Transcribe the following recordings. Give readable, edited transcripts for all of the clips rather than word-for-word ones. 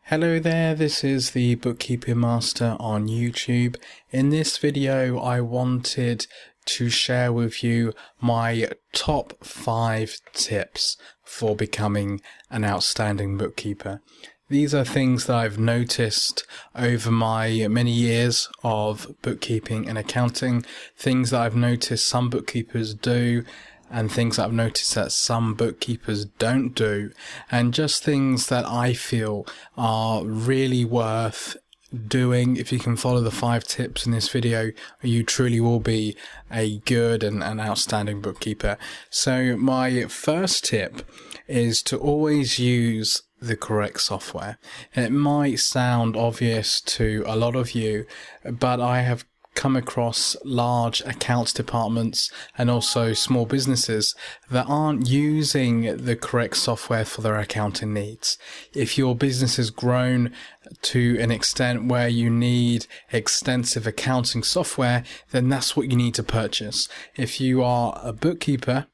Hello there, this is the Bookkeeping Master on YouTube. In this video I wanted to share with you my top 5 tips for becoming an outstanding bookkeeper. These are things that I've noticed over my many years of bookkeeping and accounting, things that I've noticed some bookkeepers do, and things that I've noticed that some bookkeepers don't do, and just things that I feel are really worth doing. If you can follow the 5 tips in this video, you truly will be a good and an outstanding bookkeeper. So my first tip is to always use the correct software. It might sound obvious to a lot of you, but I have come across large accounts departments and also small businesses that aren't using the correct software for their accounting needs. If your business has grown to an extent where you need extensive accounting software, then that's what you need to purchase. If you are a bookkeeper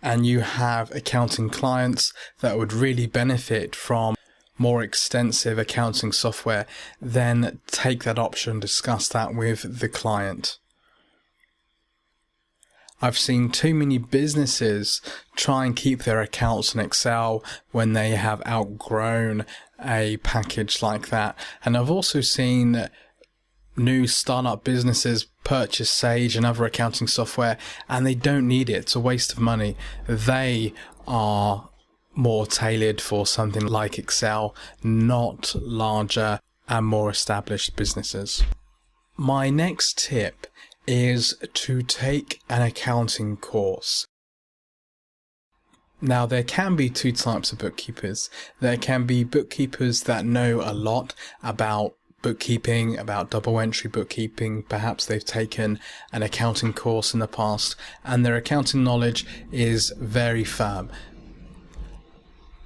and you have accounting clients that would really benefit from more extensive accounting software, then take that option, discuss that with the client. I've seen too many businesses try and keep their accounts in Excel when they have outgrown a package like that. And I've also seen new startup businesses purchase Sage and other accounting software and they don't need it. It's a waste of money. They are more tailored for something like Excel, not larger and more established businesses. My next tip is to take an accounting course. Now, there can be 2 types of bookkeepers. There can be bookkeepers that know a lot about bookkeeping, about double entry bookkeeping. Perhaps they've taken an accounting course in the past and their accounting knowledge is very firm.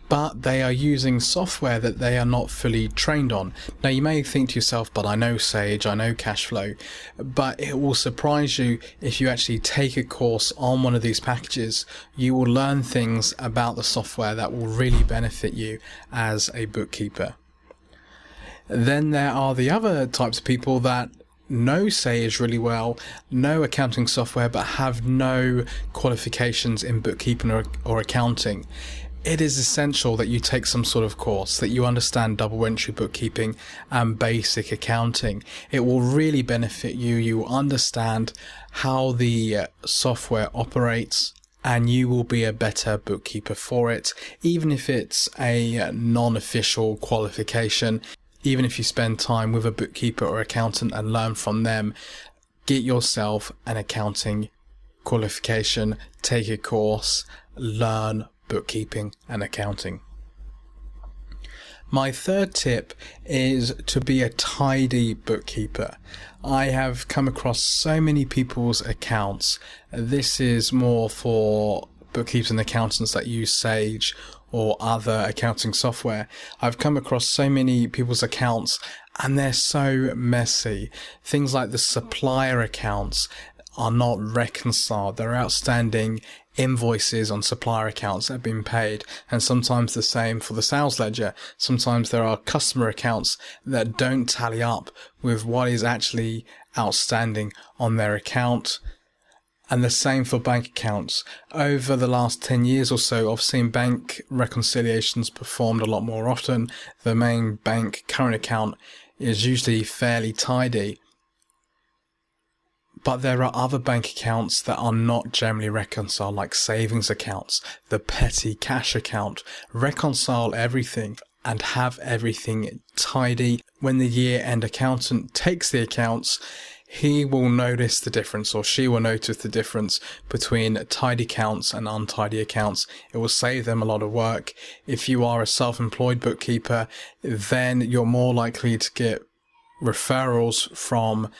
But they are using software that they are not fully trained on. Now you may think to yourself, but I know Sage, I know Cashflow, but it will surprise you if you actually take a course on one of these packages. You will learn things about the software that will really benefit you as a bookkeeper. Then there are the other types of people that know Sage really well, know accounting software, but have no qualifications in bookkeeping or accounting. It is essential that you take some sort of course, that you understand double entry bookkeeping and basic accounting. It will really benefit you. You will understand how the software operates and you will be a better bookkeeper for it, even if it's a non-official qualification. Even if you spend time with a bookkeeper or accountant and learn from them, get yourself an accounting qualification, take a course, learn bookkeeping and accounting. My third tip is to be a tidy bookkeeper. I have come across so many people's accounts. This is more for bookkeepers and accountants that use Sage or other accounting software. I've come across so many people's accounts and they're so messy. Things like the supplier accounts are not reconciled. There are outstanding invoices on supplier accounts that have been paid, and sometimes the same for the sales ledger. Sometimes there are customer accounts that don't tally up with what is actually outstanding on their account. And the same for bank accounts. Over the last 10 years or so, I've seen bank reconciliations performed a lot more often. The main bank current account is usually fairly tidy. But there are other bank accounts that are not generally reconciled, like savings accounts, the petty cash account. Reconcile everything and have everything tidy. When the year-end accountant takes the accounts, he will notice the difference, or she will notice the difference between tidy accounts and untidy accounts. It will save them a lot of work. If you are a self-employed bookkeeper, then you're more likely to get referrals from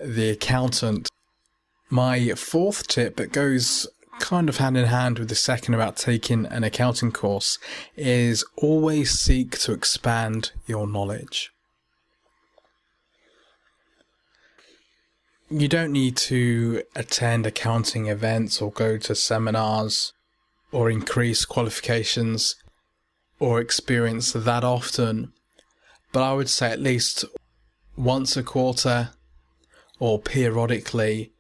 the accountant. My fourth tip that goes kind of hand in hand with the second about taking an accounting course is always seek to expand your knowledge. You don't need to attend accounting events or go to seminars or increase qualifications or experience that often, but I would say at least once a quarter or periodically,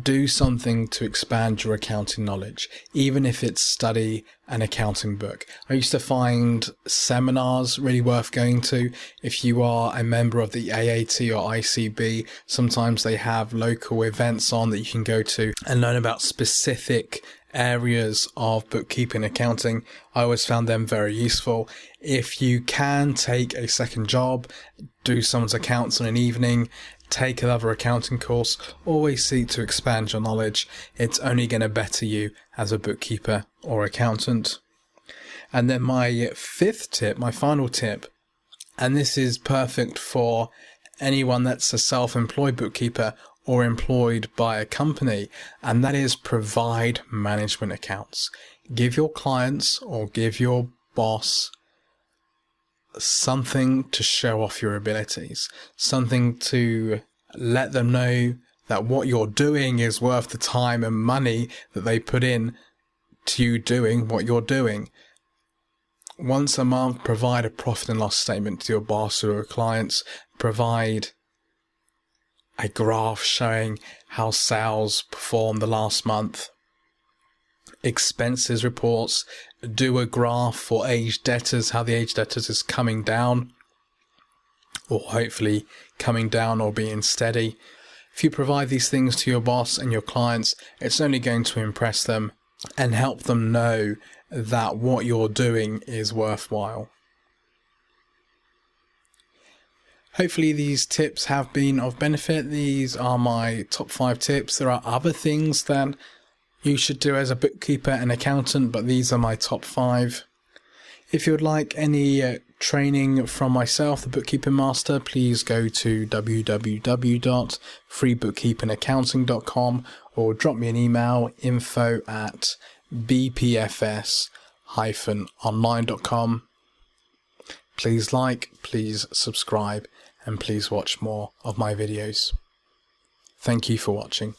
do something to expand your accounting knowledge, even if it's study an accounting book. I used to find seminars really worth going to. If you are a member of the AAT or ICB, sometimes they have local events on that you can go to and learn about specific areas of bookkeeping and accounting. I always found them very useful. If you can take a second job, do someone's accounts on an evening, take another accounting course, always seek to expand your knowledge. It's only going to better you as a bookkeeper or accountant. And then my fifth tip, my final tip, and this is perfect for anyone that's a self-employed bookkeeper or employed by a company, and that is provide management accounts. Give your clients or give your boss something to show off your abilities, something to let them know that what you're doing is worth the time and money that they put in to you doing what you're doing. Once a month, provide a profit and loss statement to your boss or your clients. Provide a graph showing how sales performed the last month. Expenses reports. Do a graph for aged debtors, how the aged debtors is coming down, or hopefully coming down or being steady. If you provide these things to your boss and your clients, it's only going to impress them and help them know that what you're doing is worthwhile. Hopefully these tips have been of benefit. These are my top 5 tips. There are other things that you should do as a bookkeeper and accountant, but these are my top 5. If you would like any training from myself, the Bookkeeping Master, please go to www.freebookkeepingaccounting.com or drop me an email, info@bpfs-online.com. Please like, please subscribe, and please watch more of my videos. Thank you for watching.